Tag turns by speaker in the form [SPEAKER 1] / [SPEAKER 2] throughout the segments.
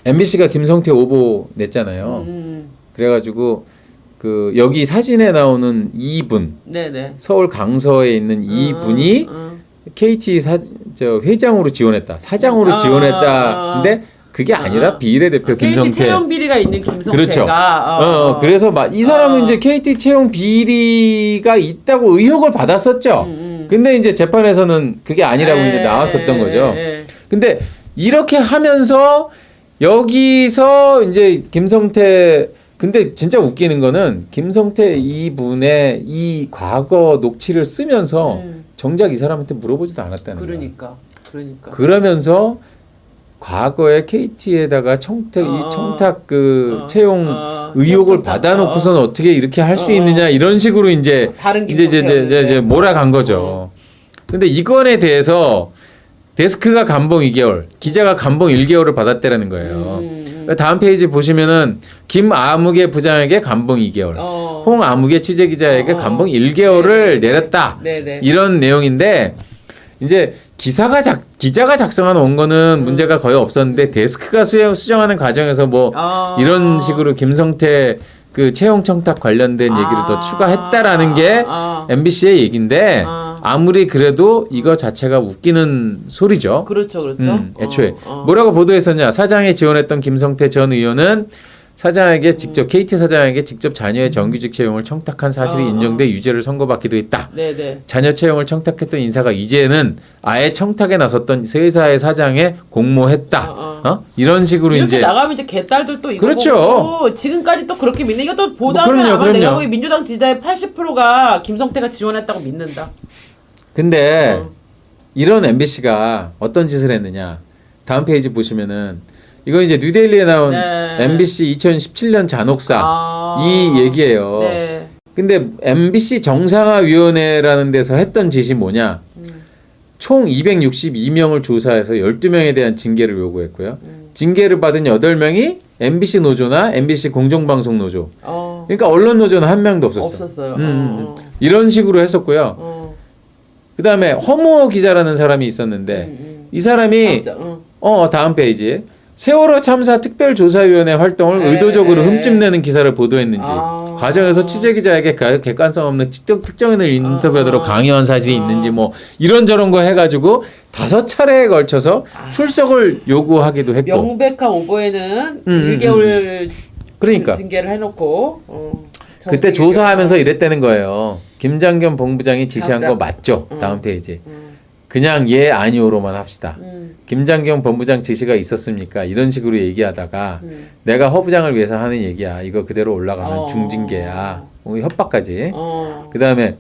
[SPEAKER 1] MBC가 김성태 오보 냈잖아요. 그래가지고 그 여기 사진에 나오는 이분,
[SPEAKER 2] 네네.
[SPEAKER 1] 서울 강서에 있는 이분이 KT 저 회장으로 지원했다, 사장으로 지원했다. 근데 그게 아니라 비례대표 김성태.
[SPEAKER 2] KT 채용 비리가 있는 김성태가.
[SPEAKER 1] 그렇죠. 그래서 막 이 사람은 이제 KT 채용 비리가 있다고 의혹을 받았었죠. 근데 이제 재판에서는 그게 아니라고 이제 나왔었던 거죠. 근데 이렇게 하면서 여기서 이제 김성태, 근데 진짜 웃기는 거는 김성태 이분의 이 과거 녹취를 쓰면서 정작 이 사람한테 물어보지도 않았다는 거야.
[SPEAKER 2] 그러니까.
[SPEAKER 1] 그러면서 과거에 KT에다가 이 청탁 그 채용 의혹을 받아놓고서는 어떻게 이렇게 할 수 있느냐 이런 식으로 이제 이제 몰아간 거죠. 근데 이건에 대해서 데스크가 감봉 2개월, 기자가 감봉 1개월을 받았다라는 거예요. 다음 페이지 보시면은 김아무개 부장에게 감봉 2개월, 홍아무개 취재기자에게 감봉 1개월을 내렸다.
[SPEAKER 2] 네네.
[SPEAKER 1] 이런 내용인데 이제 기자가 작성한 원고는 문제가 거의 없었는데 데스크가 수정하는 과정에서 뭐 이런 식으로 김성태 그 채용 청탁 관련된 얘기를 더 추가했다라는 게 MBC의 얘기인데 아무리 그래도 이거 자체가 웃기는 소리죠.
[SPEAKER 2] 그렇죠.
[SPEAKER 1] 애초에 뭐라고 보도했었냐? 사장에 지원했던 김성태 전 의원은 사장에게 직접 KT 사장에게 직접 자녀의 정규직 채용을 청탁한 사실이 인정돼 유죄를 선고받기도 했다.
[SPEAKER 2] 네네.
[SPEAKER 1] 자녀 채용을 청탁했던 인사가 이제는 아예 청탁에 나섰던 세 회사의 사장에 공모했다. 이런 식으로
[SPEAKER 2] 이렇게
[SPEAKER 1] 이제
[SPEAKER 2] 나가면 이제 개딸들 또 이거
[SPEAKER 1] 그렇죠.
[SPEAKER 2] 보고 지금까지 또 그렇게 믿는 이것도 보도하면 아마 내가 보기 민주당 지지자의 80%가 김성태가 지원했다고 믿는다.
[SPEAKER 1] 근데 이런 MBC가 어떤 짓을 했느냐? 다음 페이지 보시면은 이거 이제 뉴데일리에 나온 MBC 2017년 잔혹사 이 얘기예요.
[SPEAKER 2] 네.
[SPEAKER 1] 근데 MBC 정상화위원회라는 데서 했던 짓이 뭐냐? 총 262명을 조사해서 12명에 대한 징계를 요구했고요. 징계를 받은 8명이 MBC 노조나 MBC 공정방송 노조. 그러니까 언론 노조는 한 명도 없었어요. 이런 식으로 했었고요. 그다음에 허무어 기자라는 사람이 있었는데 이 사람이 다음 페이지 세월호 참사 특별조사위원회 활동을 의도적으로 흠집내는 기사를 보도했는지 과정에서 취재기자에게 객관성 없는 특정인을 인터뷰하도록 강요한 사실이 있는지 뭐 이런저런 거 해가지고 5차례에 걸쳐서 출석을 요구하기도 했고
[SPEAKER 2] 명백한 오보에는 1개월
[SPEAKER 1] 그러니까
[SPEAKER 2] 징계를 해놓고
[SPEAKER 1] 그때 조사하면서 이랬다는 거예요. 김장겸 본부장이 지시한 거 맞죠? 다음 페이지. 그냥 예 아니오로만 합시다. 김장겸 본부장 지시가 있었습니까? 이런 식으로 얘기하다가 내가 허 부장을 위해서 하는 얘기야. 이거 그대로 올라가면 중징계야. 협박까지. 그 다음에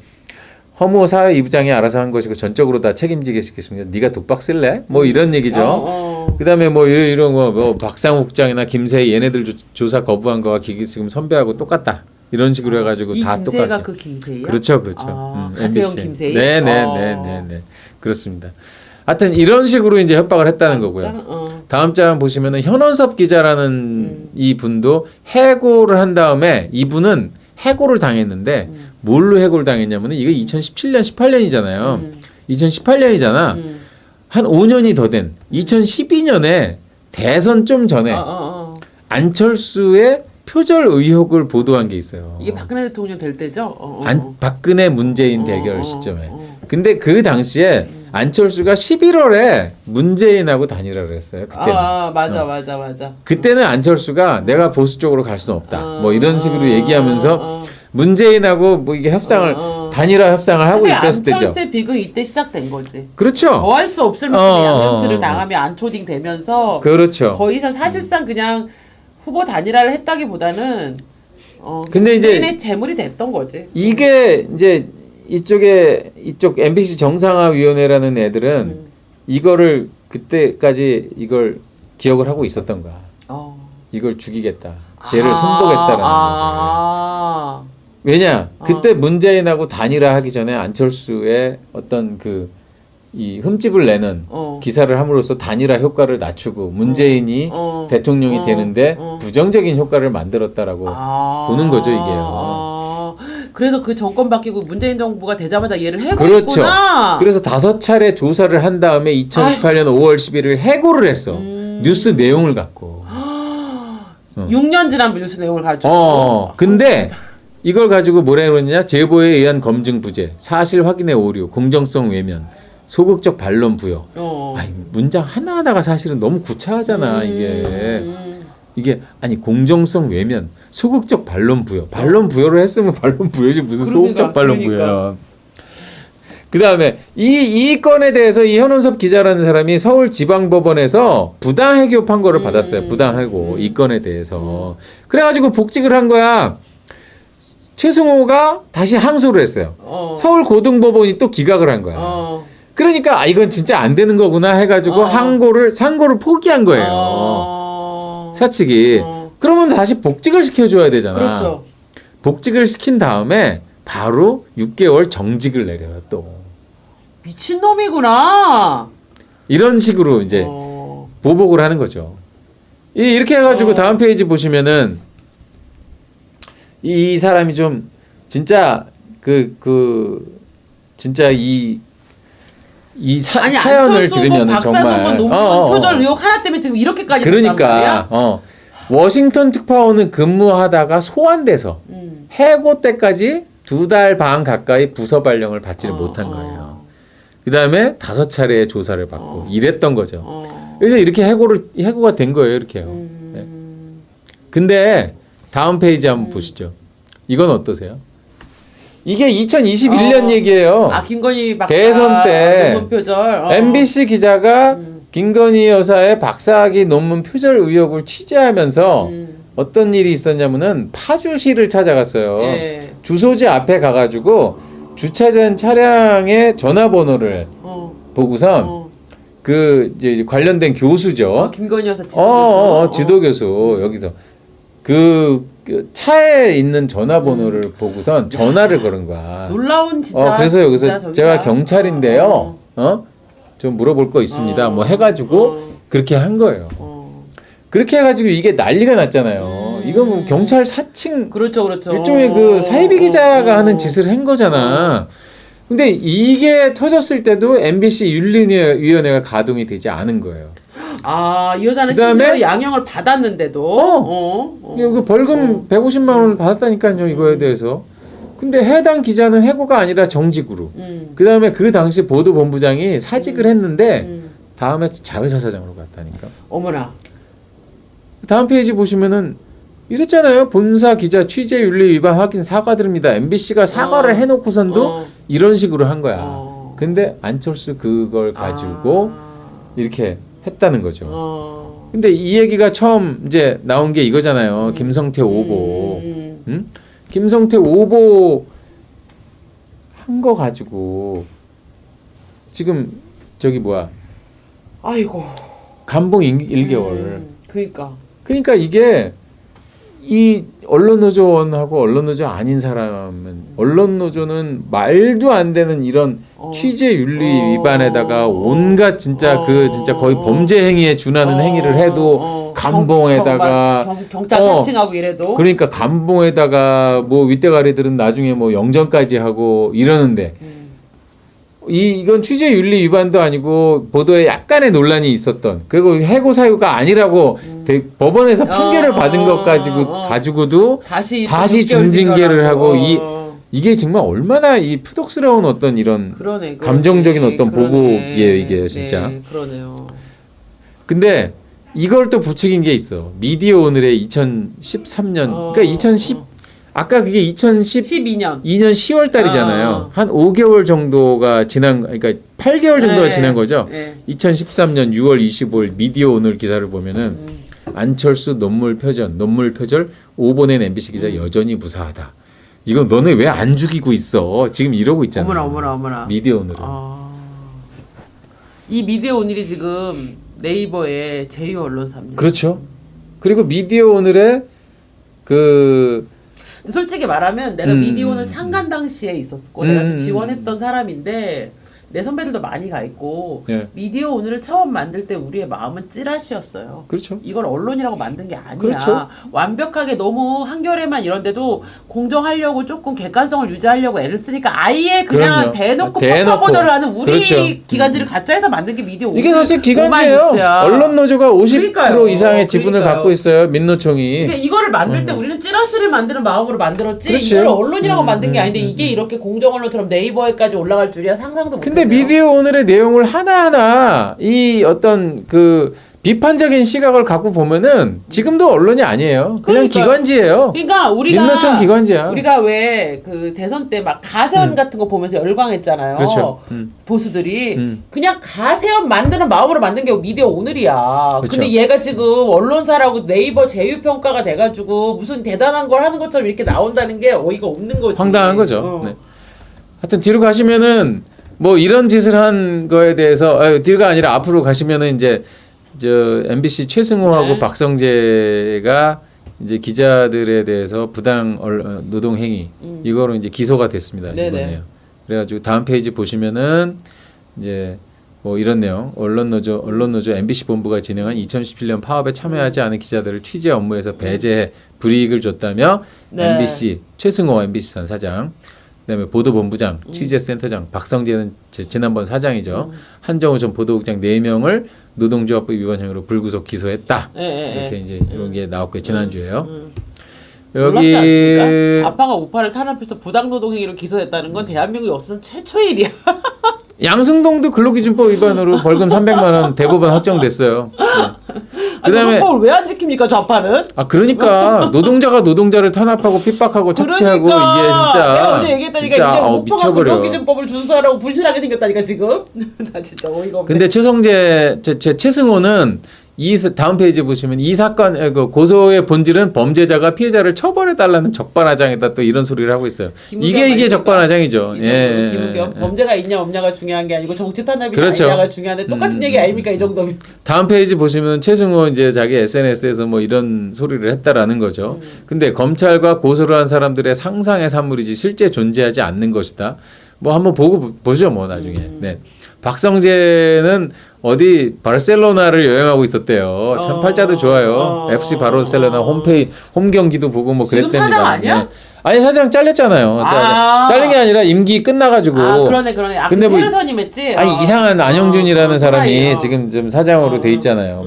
[SPEAKER 1] 허무 사회 이부장이 알아서 한 것이고 전적으로 다 책임지게 시켰습니다. 네가 독박 쓸래? 뭐 이런 얘기죠. 그 다음에 뭐 이런 거 뭐 박상욱 국장이나 김세희 얘네들 조사 거부한 거와 지금 선배하고 똑같다. 이런 식으로 해가지고 다 똑같게.
[SPEAKER 2] 김세희가 그 김세희야?
[SPEAKER 1] 그렇죠.
[SPEAKER 2] 가세영 김세희?
[SPEAKER 1] 네네네네. 그렇습니다. 하여튼 이런 식으로 이제 협박을 했다는 거고요. 다음 장 보시면은 현원섭 기자라는 이 분도 해고를 한 다음에 이분은 해고를 당했는데 뭘로 해고를 당했냐면은 이거 2017년 18년이잖아요. 2018년이잖아. 한 5년이 더 된 2012년에 대선 좀 전에 안철수의 표절 의혹을 보도한 게 있어요.
[SPEAKER 2] 이게 박근혜 대통령 될 때죠?
[SPEAKER 1] 박근혜 문재인 대결 시점에. 근데 그 당시에 안철수가 11월에 문재인하고 다니라고 했어요. 그때는.
[SPEAKER 2] 맞아.
[SPEAKER 1] 그때는 안철수가 내가 보수 쪽으로 갈 수는 없다. 뭐 이런 식으로 얘기하면서 문재인하고 뭐 이게 단일화 협상을 하고 있었을 때죠.
[SPEAKER 2] 안철수의 비극이 이때 시작된 거지.
[SPEAKER 1] 그렇죠.
[SPEAKER 2] 더 할 수 없을 만큼 양념치를 당하며 안초딩 되면서
[SPEAKER 1] 그렇죠.
[SPEAKER 2] 거의 사실상 그냥 후보 단일화를 했다기보다는
[SPEAKER 1] 근데
[SPEAKER 2] 이제 재물이 됐던 거지.
[SPEAKER 1] 이게 이제 이쪽 MBC 정상화위원회라는 애들은 이거를 그때까지 이걸 기억을 하고 있었던 거야. 이걸 죽이겠다. 쟤를 손보겠다라는 거야. 왜냐? 그때 문재인하고 단일화하기 전에 안철수의 어떤 이 흠집을 내는 기사를 함으로써 단일화 효과를 낮추고 문재인이 대통령이 되는데 부정적인 효과를 만들었다라고 보는 거죠, 이게요.
[SPEAKER 2] 그래서 그 정권 바뀌고 문재인 정부가 되자마자 얘를 해고했구나.
[SPEAKER 1] 그렇죠. 그래서 5차례 조사를 한 다음에 2018년 5월 11일 해고를 했어. 뉴스 내용을 갖고. 어.
[SPEAKER 2] 6년 지난 뉴스 내용을 가지고.
[SPEAKER 1] 근데 이걸 가지고 뭐라 그러냐? 제보에 의한 검증 부재, 사실 확인의 오류, 공정성 외면, 소극적 반론 부여. 아니, 문장 하나하나가 사실은 너무 구차하잖아, 이게 아니 공정성 외면, 소극적 반론 부여. 반론 부여를 했으면 반론 부여지 무슨 소극적 반론 부여야. 그다음에 이 건에 대해서 이 현원섭 기자라는 사람이 서울지방법원에서 부당해고 판결을 받았어요. 부당해고 이 건에 대해서. 그래가지고 복직을 한 거야. 최승호가 다시 항소를 했어요. 서울고등법원이 또 기각을 한 거야. 그러니까 이건 진짜 안 되는 거구나 해가지고 상고를 포기한 거예요. 사측이. 그러면 다시 복직을 시켜줘야 되잖아.
[SPEAKER 2] 그렇죠.
[SPEAKER 1] 복직을 시킨 다음에 바로 6개월 정직을 내려요 또.
[SPEAKER 2] 미친놈이구나.
[SPEAKER 1] 이런 식으로 이제 보복을 하는 거죠. 이렇게 해가지고 다음 페이지 보시면은 이 사람이 좀 진짜 진짜 사연을 들으면 정말
[SPEAKER 2] 표절 의혹 하나 때문에 지금 이렇게까지
[SPEAKER 1] 그러니까 워싱턴 특파원은 근무하다가 소환돼서 해고 때까지 2달 반 가까이 부서 발령을 받지를 못한 거예요. 그 다음에 5차례의 조사를 받고 이랬던 거죠. 그래서 이렇게 해고가 된 거예요. 이렇게요. 네. 근데 다음 페이지 한번 보시죠. 이건 어떠세요? 이게 2021년 얘기예요.
[SPEAKER 2] 김건희 박사
[SPEAKER 1] 대선 때
[SPEAKER 2] 논문 표절.
[SPEAKER 1] MBC 기자가 김건희 여사의 박사학위 논문 표절 의혹을 취재하면서 어떤 일이 있었냐면은 파주시를 찾아갔어요.
[SPEAKER 2] 예.
[SPEAKER 1] 주소지 앞에 가가지고 주차된 차량의 전화번호를 보고선 이제 관련된 교수죠.
[SPEAKER 2] 김건희 여사 지도교수.
[SPEAKER 1] 지도교수 여기서 그 차에 있는 전화번호를 보고선 전화를 걸은 거야.
[SPEAKER 2] 놀라운 진짜.
[SPEAKER 1] 그래서 여기서
[SPEAKER 2] 진짜
[SPEAKER 1] 제가 경찰인데요. 좀 물어볼 거 있습니다. 뭐 해가지고 그렇게 한 거예요. 그렇게 해가지고 이게 난리가 났잖아요. 이거 뭐 경찰 사칭.
[SPEAKER 2] 그렇죠.
[SPEAKER 1] 일종의 그 사이비 기자가 하는 짓을 한 거잖아. 근데 이게 터졌을 때도 MBC 윤리위원회가 가동이 되지 않은 거예요.
[SPEAKER 2] 이 여자는 실제로 양형을 받았는데도.
[SPEAKER 1] 이거 벌금 150만 원을 받았다니까요, 이거에 대해서. 근데 해당 기자는 해고가 아니라 정직으로. 그다음에 그 당시 보도본부장이 사직을 했는데 다음에 자회사사장으로 갔다니까.
[SPEAKER 2] 어머나.
[SPEAKER 1] 다음 페이지 보시면은 이랬잖아요. 본사 기자 취재 윤리 위반 확인 사과드립니다. MBC가 사과를 해놓고선도 이런 식으로 한 거야. 근데 안철수 그걸 가지고 이렇게 했다는 거죠. 근데 이 얘기가 처음 이제 나온 게 이거잖아요. 김성태 오보. 응? 김성태 오보 한 거 가지고 지금
[SPEAKER 2] 아이고.
[SPEAKER 1] 감봉 1개월.
[SPEAKER 2] 그러니까
[SPEAKER 1] 이게 이 언론노조원하고 언론노조 아닌 사람은 언론노조는 말도 안 되는 이런 취재윤리 위반에다가 온갖 진짜 진짜 거의 범죄 행위에 준하는 행위를 해도 감봉에다가
[SPEAKER 2] 경찰 사칭하고 이래도
[SPEAKER 1] 그러니까 감봉에다가 뭐 윗대가리들은 나중에 뭐 영전까지 하고 이러는데 이건 취재윤리 위반도 아니고 보도에 약간의 논란이 있었던 그리고 해고 사유가 아니라고 법원에서 판결을 받은 것 가지고도 다시 중징계를 하고 이게 정말 얼마나 이 표독스러운 어떤 이런 감정적인 어떤 보복이에요 이게 진짜.
[SPEAKER 2] 그러네요.
[SPEAKER 1] 근데 이걸 또 부추긴 게 있어. 미디어 오늘의 2013년 그러니까 아까 그게 2012년 10월 달이잖아요. 한 5개월 정도가 그러니까 8개월 정도가 지난 거죠. 2013년 6월 25일 미디어 오늘 기사를 보면은 안철수 논문 표절 오보낸 MBC 기자 여전히 무사하다. 이거 너네 왜 안 죽이고 있어? 지금 이러고 있잖아.
[SPEAKER 2] 어머나.
[SPEAKER 1] 미디어 오늘은.
[SPEAKER 2] 이 미디어 오늘이 지금 네이버의 제2 언론사입니다.
[SPEAKER 1] 그렇죠. 그리고 미디어 오늘의 솔직히
[SPEAKER 2] 말하면 내가 미디어 오늘 창간 당시에 있었고 내가 지원했던 사람인데 내 선배들도 많이 가 있고
[SPEAKER 1] 예.
[SPEAKER 2] 미디어 오늘을 처음 만들 때 우리의 마음은 찌라시였어요.
[SPEAKER 1] 그렇죠.
[SPEAKER 2] 이걸 언론이라고 만든 게 아니야.
[SPEAKER 1] 그렇죠.
[SPEAKER 2] 완벽하게 너무 한겨레만 이런데도 공정하려고 조금 객관성을 유지하려고 애를 쓰니까 아예 그냥
[SPEAKER 1] 그럼요.
[SPEAKER 2] 대놓고
[SPEAKER 1] 대놓고.
[SPEAKER 2] 퍼포보도를 하는 우리
[SPEAKER 1] 그렇죠.
[SPEAKER 2] 기관지를 가짜에서 만든 게 미디어
[SPEAKER 1] 이게
[SPEAKER 2] 오늘
[SPEAKER 1] 사실 기관지예요.
[SPEAKER 2] 오마이뉴스야.
[SPEAKER 1] 언론노조가 50%
[SPEAKER 2] 그러니까요.
[SPEAKER 1] 이상의 지분을
[SPEAKER 2] 그러니까요.
[SPEAKER 1] 갖고 있어요. 민노총이.
[SPEAKER 2] 그러니까 이거를 만들 때 우리는 찌라시를 만드는 마음으로 만들었지
[SPEAKER 1] 그렇지.
[SPEAKER 2] 이걸 언론이라고 만든 게 아닌데 이게 이렇게 공정 언론처럼 네이버에까지 올라갈 줄이야 상상도
[SPEAKER 1] 근데
[SPEAKER 2] 못했네요.
[SPEAKER 1] 미디어 오늘의 내용을 하나하나 이 어떤 그 비판적인 시각을 갖고 보면은 지금도 언론이 아니에요. 그냥
[SPEAKER 2] 그러니까.
[SPEAKER 1] 기관지예요.
[SPEAKER 2] 그러니까 우리가
[SPEAKER 1] 민노총 기관지야.
[SPEAKER 2] 우리가 왜 그 대선 때 막 가세현 같은 거 보면서 열광했잖아요.
[SPEAKER 1] 그렇죠.
[SPEAKER 2] 보수들이
[SPEAKER 1] 음.
[SPEAKER 2] 그냥 가세현 만드는 마음으로 만든 게 미디어 오늘이야.
[SPEAKER 1] 그렇죠.
[SPEAKER 2] 근데 얘가 지금 언론사라고 네이버 제휴평가가 돼가지고 무슨 대단한 걸 하는 것처럼 이렇게 나온다는 게 어이가 없는 거지.
[SPEAKER 1] 황당한 거죠.
[SPEAKER 2] 어.
[SPEAKER 1] 네. 하여튼 뒤로 가시면은 뭐 이런 짓을 한 거에 대해서 뒤가 아니라 앞으로 가시면은 이제 저 MBC 최승호하고
[SPEAKER 2] 네.
[SPEAKER 1] 박성재가 이제 기자들에 대해서 부당 노동 행위 이거로 이제 기소가 됐습니다.
[SPEAKER 2] 네네.
[SPEAKER 1] 이번에요. 그래가지고 다음 페이지 보시면은 이제 뭐 이런 내용 언론노조 MBC 본부가 진행한 2017년 파업에 참여하지 않은 기자들을 취재 업무에서 배제해 불이익을 줬다며
[SPEAKER 2] 네.
[SPEAKER 1] MBC 최승호 MBC산 사장 그다음에 보도본부장, 취재센터장, 박성재는 지난번 사장이죠. 한정우 전 보도국장 4명을 노동조합법 위반 혐의로 불구속 기소했다. 이렇게 이제 이런 게 나왔고요. 지난주에요.
[SPEAKER 2] 놀랍지 않습니까?
[SPEAKER 1] 여기
[SPEAKER 2] 좌파가 우파를 탄압해서 부당노동행위로 기소했다는 건 대한민국 역사상 최초의 일이야.
[SPEAKER 1] 양승동도 근로기준법 위반으로 벌금 300만 원 대법원 확정됐어요. 네. 그다음에
[SPEAKER 2] 그걸 왜 안 지킵니까 좌파는?
[SPEAKER 1] 그러니까 노동자가 노동자를 탄압하고 핍박하고 착취하고
[SPEAKER 2] 그러니까.
[SPEAKER 1] 이게 진짜
[SPEAKER 2] 내가 어제 얘기했다니까
[SPEAKER 1] 진짜,
[SPEAKER 2] 이제 우파가
[SPEAKER 1] 미쳐버려.
[SPEAKER 2] 근로기준법을 준수하라고 분실하게 생겼다니까 지금. 나 진짜 어이가 없네.
[SPEAKER 1] 근데 최승호는 다음 페이지 보시면 이 사건 그 고소의 본질은 범죄자가 피해자를 처벌해 달라는 적반하장이다 또 이런 소리를 하고 있어요. 이게 적반하장이죠. 예.
[SPEAKER 2] 김은경 범죄가 있냐 없냐가 중요한 게 아니고 정치 탄압이냐
[SPEAKER 1] 그렇죠.
[SPEAKER 2] 아니냐가 중요한데 똑같은 얘기 아닙니까 이 정도면.
[SPEAKER 1] 다음 페이지 보시면 최승호 이제 자기 SNS에서 뭐 이런 소리를 했다라는 거죠. 근데 검찰과 고소를 한 사람들의 상상의 산물이지 실제 존재하지 않는 것이다. 뭐 한번 보죠 뭐 나중에. 네. 박성재는 어디 바르셀로나를 여행하고 있었대요. 참 팔자도 좋아요. FC 바르셀로나 홈 경기도 보고 뭐
[SPEAKER 2] 지금
[SPEAKER 1] 그랬답니다.
[SPEAKER 2] 사장 아니야?
[SPEAKER 1] 네. 아니 사장 잘렸잖아요. 잘린 게 아니라 임기 끝나가지고.
[SPEAKER 2] 그러네.
[SPEAKER 1] 근데
[SPEAKER 2] 근데
[SPEAKER 1] 뭐
[SPEAKER 2] 페르선임 했지.
[SPEAKER 1] 아니 이상한 안영준이라는 사람이
[SPEAKER 2] 호라이요.
[SPEAKER 1] 지금 좀 사장으로 돼 있잖아요.